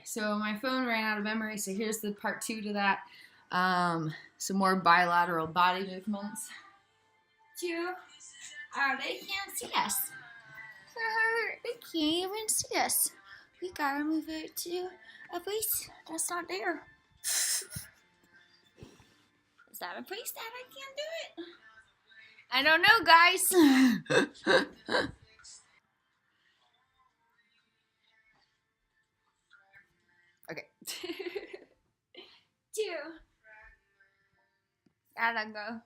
so my phone ran out of memory, so here's the part 2 to that. Some more bilateral body movements. 2. They can't see us. They can't even see us. We gotta move it to a place that's not there. Is that a place that I can't do it? I don't know, guys. Okay. 2. Gotta go.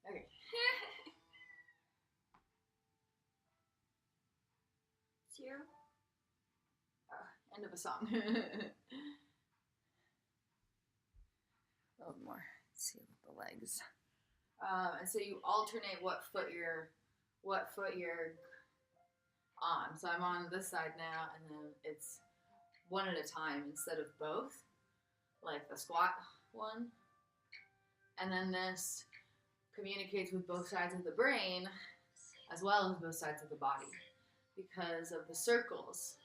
Okay. 2. Oh, end of a song. A little more. Let's see with the legs. And so you alternate what foot you're on. So I'm on this side now, and then it's one at a time instead of both, like the squat one. And then this communicates with both sides of the brain as well as both sides of the body because of the circles.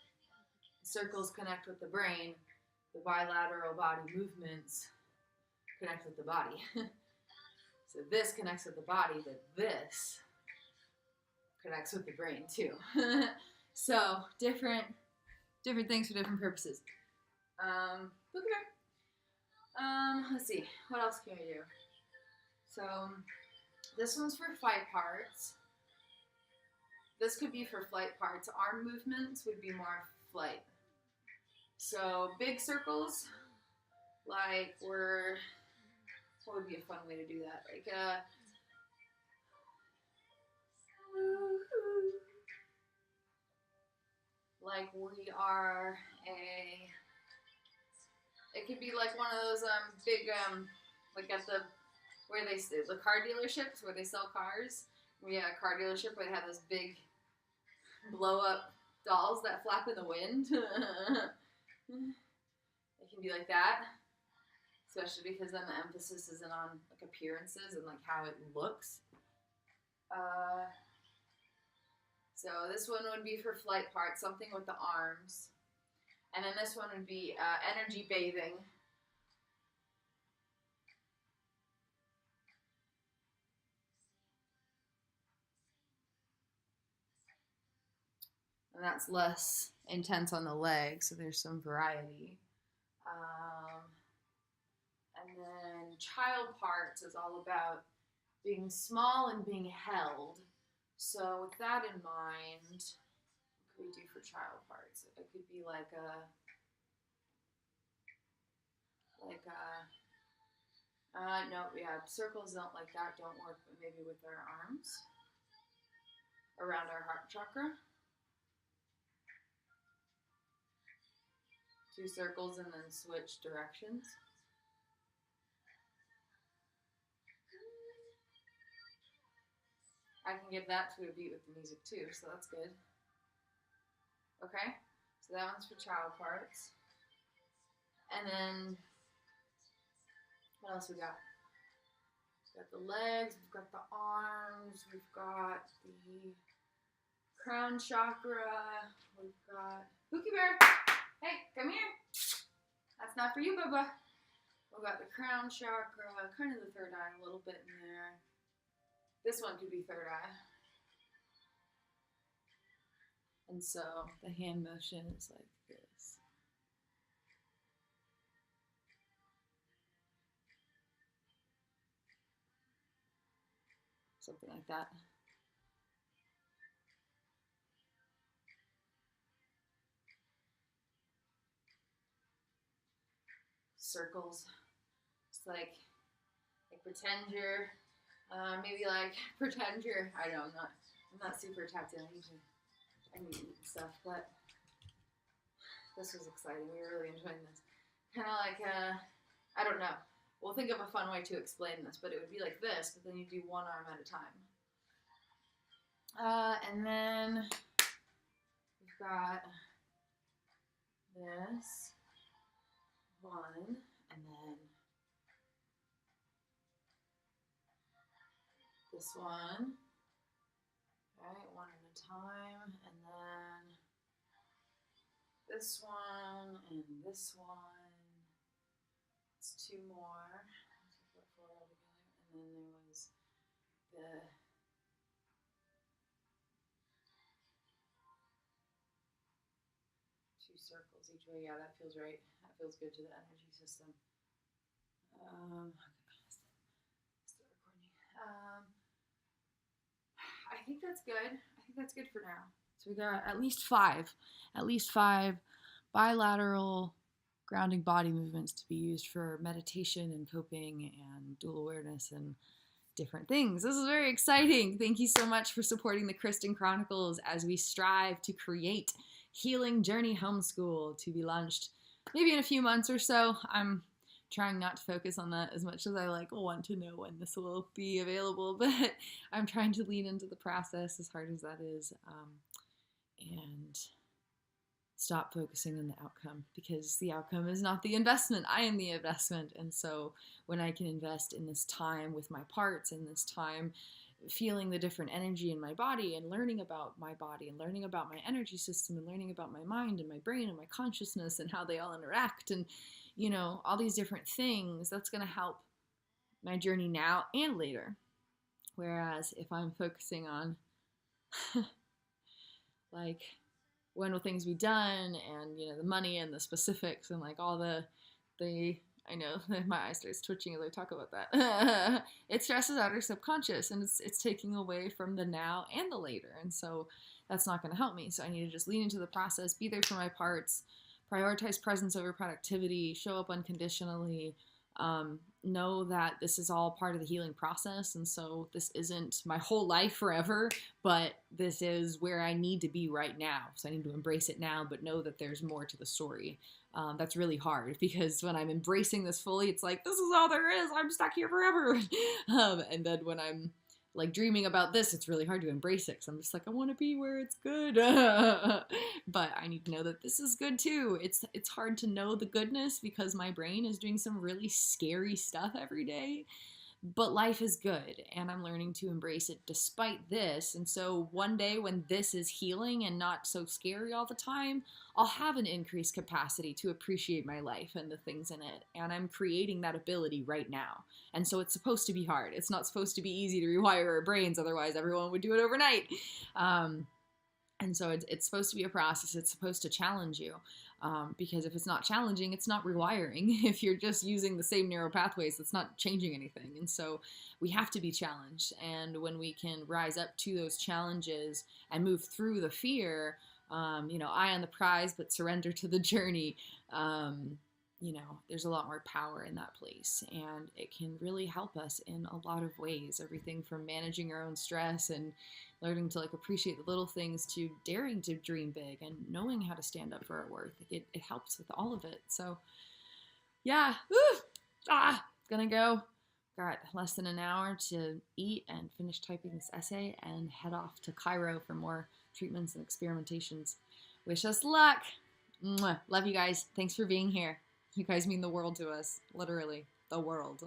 The circles connect with the brain, the bilateral body movements connect with the body. So this connects with the body, but this connects with the brain too. So different things for different purposes. Look at her. Let's see, what else can we do? So this one's for flight parts. This could be for flight parts. Arm movements would be more flight. So big circles, like what would be a fun way to do that? Like we are it could be like one of those big like at the car dealerships where they sell cars. We had a car dealership where they have those big blow up dolls that flap in the wind. It can be like that, especially because then the emphasis isn't on like appearances and like how it looks. So this one would be for flight parts, something with the arms. And then this one would be energy bathing. And that's less intense on the legs, so there's some variety. And then child parts is all about being small and being held. So with that in mind, what could we do for child parts? It could be circles don't like that, don't work, but maybe with our arms around our heart chakra. 2 circles and then switch directions. I can give that to a beat with the music too, so that's good. Okay, so that one's for child parts. And then, what else we got? We've got the legs, we've got the arms, we've got the crown chakra, we've got Pookie Bear. Hey, come here. That's not for you, Bubba. We've got the crown chakra, kind of the third eye a little bit in there. This one could be third eye. And so the hand motion is like this. Something like that. Circles. It's like pretend you're, pretend you're, I don't know, I'm not super tapped in. I need to eat stuff, but this was exciting. We were really enjoying this. Kind of like, I don't know. We'll think of a fun way to explain this, but it would be like this, but then you do one arm at a time. And then we've got this one, and then this one. Alright, one at a time, and then this one, and this one, it's 2 more. And then there was the 2 circles each way. Yeah, that feels right. That feels good to the energy system. Start recording. I think that's good. I think that's good for now. So we got at least five bilateral grounding body movements to be used for meditation and coping and dual awareness and different things. This is very exciting. Thank you so much for supporting the Kristen Chronicles as we strive to create Healing Journey Homeschool to be launched maybe in a few months or so. I'm trying not to focus on that as much as I want to know when this will be available, but I'm trying to lean into the process as hard as that is, and stop focusing on the outcome, because the outcome is not the investment. I am the investment. And so when I can invest in this time with my parts, in this time feeling the different energy in my body and learning about my body and learning about my energy system and learning about my mind and my brain and my consciousness and how they all interact and, all these different things, that's going to help my journey now and later. Whereas if I'm focusing on when will things be done, and the money and the specifics and all the I know my eye starts twitching as I talk about that. It stresses out our subconscious, and it's taking away from the now and the later, and so that's not going to help me. So I need to just lean into the process, be there for my parts, prioritize presence over productivity, show up unconditionally, know that this is all part of the healing process, and so this isn't my whole life forever, but this is where I need to be right now. So I need to embrace it now, but know that there's more to the story. That's really hard, because when I'm embracing this fully, it's like, this is all there is, I'm stuck here forever. And then when I'm dreaming about this, it's really hard to embrace it, because I'm just I want to be where it's good. But I need to know that this is good too. It's hard to know the goodness because my brain is doing some really scary stuff every day. But life is good, and I'm learning to embrace it despite this. And so one day when this is healing and not so scary all the time, I'll have an increased capacity to appreciate my life and the things in it. And I'm creating that ability right now. And so it's supposed to be hard. It's not supposed to be easy to rewire our brains. Otherwise, everyone would do it overnight. And so it's supposed to be a process. It's supposed to challenge you. Because if it's not challenging, it's not rewiring. If you're just using the same neural pathways, it's not changing anything. And so we have to be challenged. And when we can rise up to those challenges and move through the fear, eye on the prize, but surrender to the journey, there's a lot more power in that place. And it can really help us in a lot of ways. Everything from managing our own stress and learning to appreciate the little things to daring to dream big and knowing how to stand up for our worth. It helps with all of it. So yeah, gonna go. Got less than an hour to eat and finish typing this essay and head off to Cairo for more treatments and experimentations. Wish us luck. Mwah. Love you guys. Thanks for being here. You guys mean the world to us. Literally, the world.